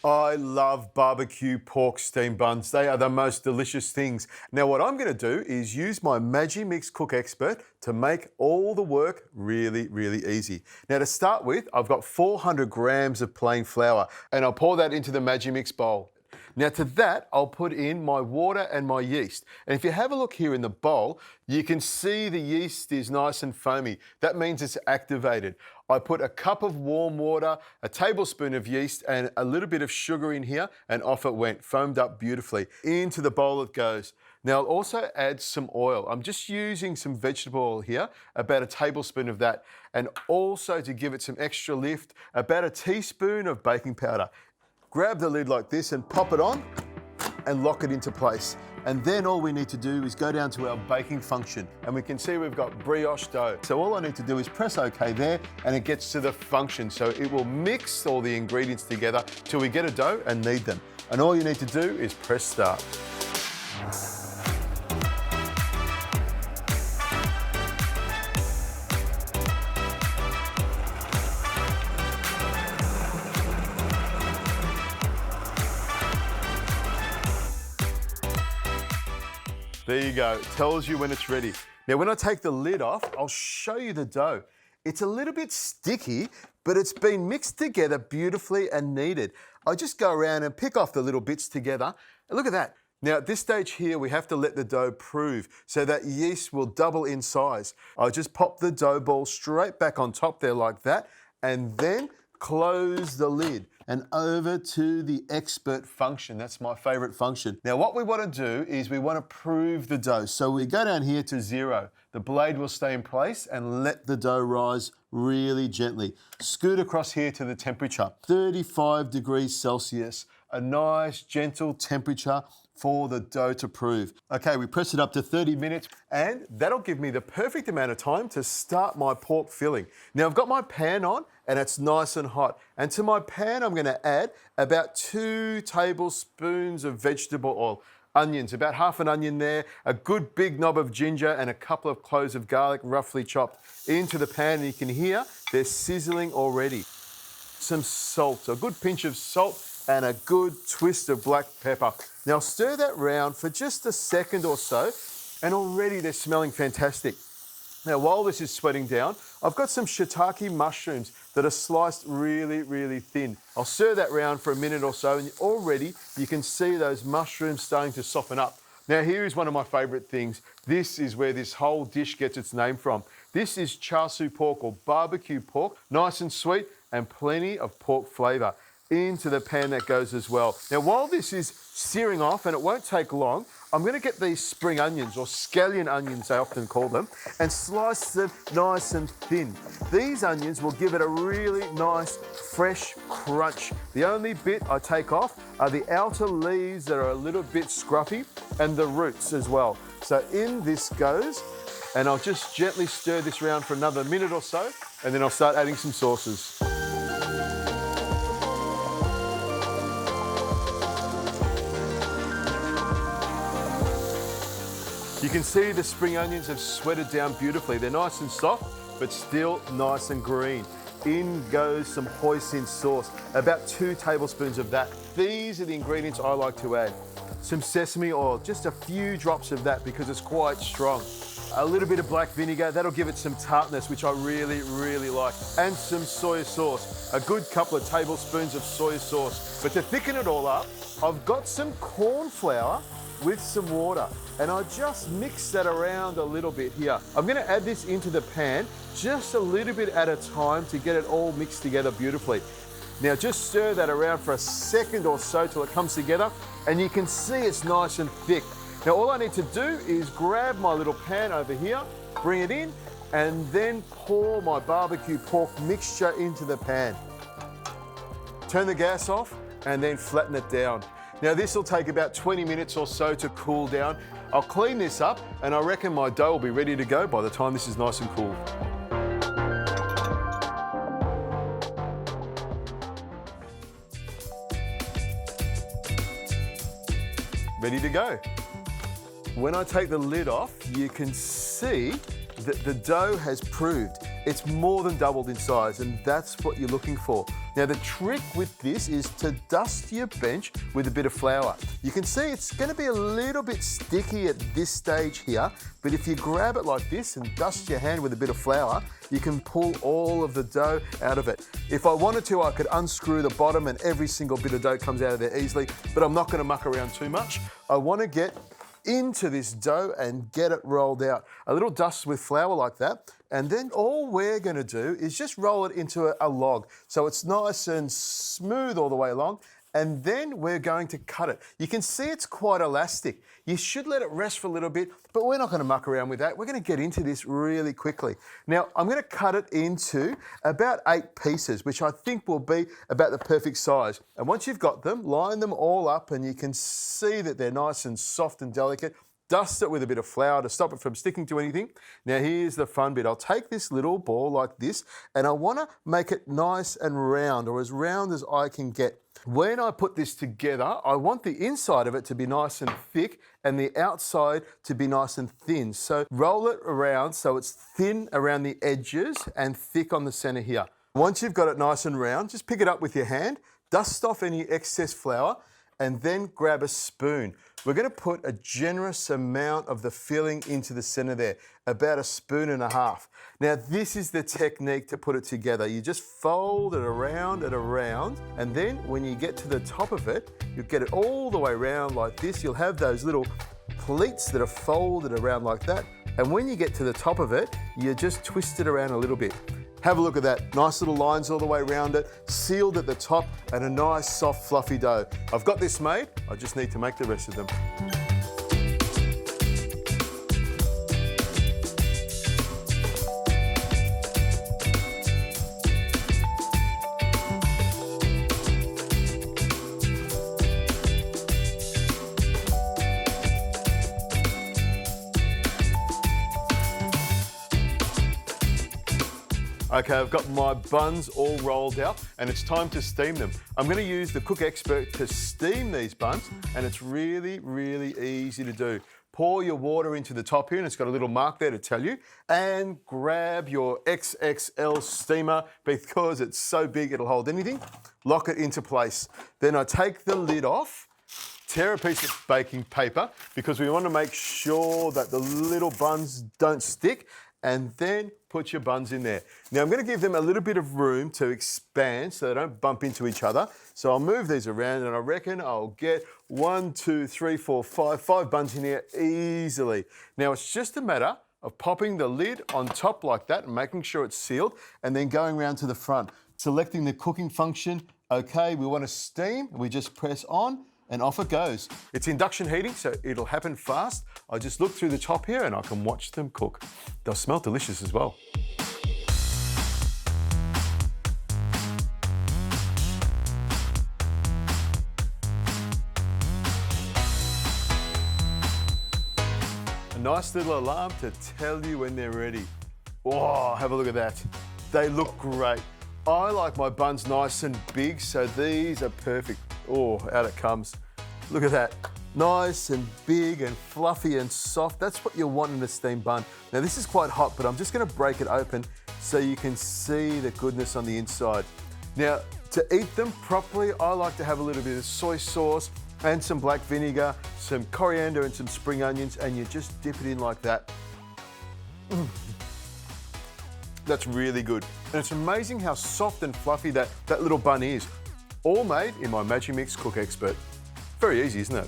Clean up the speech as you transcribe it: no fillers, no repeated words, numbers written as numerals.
I love barbecue pork steamed buns. They are the most delicious things. Now what I'm going to do is use my Magimix Cook Expert to make all the work really, really easy. Now to start with, I've got 400 grams of plain flour and I'll pour that into the Magimix bowl. Now to that, I'll put in my water and my yeast. And if you have a look here in the bowl, you can see the yeast is nice and foamy. That means it's activated. I put a cup of warm water, a tablespoon of yeast, and a little bit of sugar in here, and off it went, foamed up beautifully. Into the bowl it goes. Now I'll also add some oil. I'm just using some vegetable oil here, about a tablespoon of that, and also to give it some extra lift, about a teaspoon of baking powder. Grab the lid like this and pop it on and lock it into place. And then all we need to do is go down to our baking function, and we can see we've got brioche dough. So all I need to do is press OK there and it gets to the function. So it will mix all the ingredients together till we get a dough and knead them. And all you need to do is press start. There you go, it tells you when it's ready. Now when I take the lid off, I'll show you the dough. It's a little bit sticky, but it's been mixed together beautifully and kneaded. I just go around and pick off the little bits together. And look at that. Now at this stage here, we have to let the dough prove so that yeast will double in size. I just pop the dough ball straight back on top there like that, and then close the lid and over to the expert function. That's my favorite function. Now what we want to do is we want to prove the dough. So we go down here to 0. The blade will stay in place and let the dough rise really gently. Scoot across here to the temperature, 35 degrees Celsius, a nice gentle temperature for the dough to prove. Okay, we press it up to 30 minutes and that'll give me the perfect amount of time to start my pork filling. Now I've got my pan on and it's nice and hot. And to my pan, I'm gonna add about 2 tablespoons of vegetable oil. Onions, about half an onion there, a good big knob of ginger and a couple of cloves of garlic roughly chopped into the pan, and you can hear they're sizzling already. Some salt, a good pinch of salt and a good twist of black pepper. Now stir that round for just a second or so, and already they're smelling fantastic. Now while this is sweating down, I've got some shiitake mushrooms that are sliced really, really thin. I'll stir that round for a minute or so, and already you can see those mushrooms starting to soften up. Now here is one of my favorite things. This is where this whole dish gets its name from. This is char siu pork, or barbecue pork, nice and sweet and plenty of pork flavor. Into the pan that goes as well. Now while this is searing off, and it won't take long, I'm going to get these spring onions, or scallion onions they often call them, and slice them nice and thin. These onions will give it a really nice fresh crunch. The only bit I take off are the outer leaves that are a little bit scruffy, and the roots as well. So in this goes, and I'll just gently stir this around for another minute or so, and then I'll start adding some sauces. You can see the spring onions have sweated down beautifully. They're nice and soft, but still nice and green. In goes some hoisin sauce, about 2 tablespoons of that. These are the ingredients I like to add. Some sesame oil, just a few drops of that because it's quite strong. A little bit of black vinegar, that'll give it some tartness, which I really, really like. And some soy sauce, a good couple of tablespoons of soy sauce. But to thicken it all up, I've got some corn flour with some water, and I just mix that around a little bit here. I'm gonna add this into the pan just a little bit at a time to get it all mixed together beautifully. Now just stir that around for a second or so till it comes together, and you can see it's nice and thick. Now all I need to do is grab my little pan over here, bring it in, and then pour my barbecue pork mixture into the pan. Turn the gas off and then flatten it down. Now this will take about 20 minutes or so to cool down. I'll clean this up and I reckon my dough will be ready to go by the time this is nice and cool. Ready to go. When I take the lid off, you can see that the dough has proved. It's more than doubled in size, and that's what you're looking for. Now, the trick with this is to dust your bench with a bit of flour. You can see it's going to be a little bit sticky at this stage here, but if you grab it like this and dust your hand with a bit of flour, you can pull all of the dough out of it. If I wanted to, I could unscrew the bottom and every single bit of dough comes out of there easily, but I'm not going to muck around too much. I want to get into this dough and get it rolled out. A little dust with flour like that, and then all we're going to do is just roll it into a log so it's nice and smooth all the way along, and then we're going to cut it. You can see it's quite elastic. You should let it rest for a little bit, but we're not going to muck around with that. We're going to get into this really quickly. Now, I'm going to cut it into about 8 pieces, which I think will be about the perfect size. And once you've got them, line them all up and you can see that they're nice and soft and delicate. Dust it with a bit of flour to stop it from sticking to anything. Now here's the fun bit. I'll take this little ball like this and I want to make it nice and round, or as round as I can get. When I put this together, I want the inside of it to be nice and thick and the outside to be nice and thin. So roll it around so it's thin around the edges and thick on the center here. Once you've got it nice and round, just pick it up with your hand, dust off any excess flour, and then grab a spoon. We're going to put a generous amount of the filling into the center there, about 1.5 spoons. Now, this is the technique to put it together. You just fold it around and around, and then when you get to the top of it, you'll get it all the way around like this. You'll have those little pleats that are folded around like that, and when you get to the top of it, you just twist it around a little bit. Have a look at that. Nice little lines all the way around it, sealed at the top, and a nice, soft, fluffy dough. I've got this made. I just need to make the rest of them. Okay, I've got my buns all rolled out and it's time to steam them. I'm going to use the Cook Expert to steam these buns, and it's really, really easy to do. Pour your water into the top here, and it's got a little mark there to tell you, and grab your XXL steamer because it's so big it'll hold anything. Lock it into place. Then I take the lid off, tear a piece of baking paper because we want to make sure that the little buns don't stick, and then put your buns in there. Now I'm going to give them a little bit of room to expand so they don't bump into each other. So I'll move these around and I reckon I'll get 1, 2, 3, 4, 5 buns in here easily. Now it's just a matter of popping the lid on top like that and making sure it's sealed, and then going around to the front, selecting the cooking function. Okay, we want to steam, we just press on and off it goes. It's induction heating, so it'll happen fast. I just look through the top here and I can watch them cook. They'll smell delicious as well. A nice little alarm to tell you when they're ready. Oh, have a look at that. They look great. I like my buns nice and big, so these are perfect. Oh, out it comes. Look at that. Nice and big and fluffy and soft. That's what you want in a steamed bun. Now this is quite hot, but I'm just going to break it open so you can see the goodness on the inside. Now, to eat them properly, I like to have a little bit of soy sauce and some black vinegar, some coriander and some spring onions, and you just dip it in like that. That's really good. And it's amazing how soft and fluffy that little bun is. All made in my Magimix Cook Expert. Very easy, isn't it?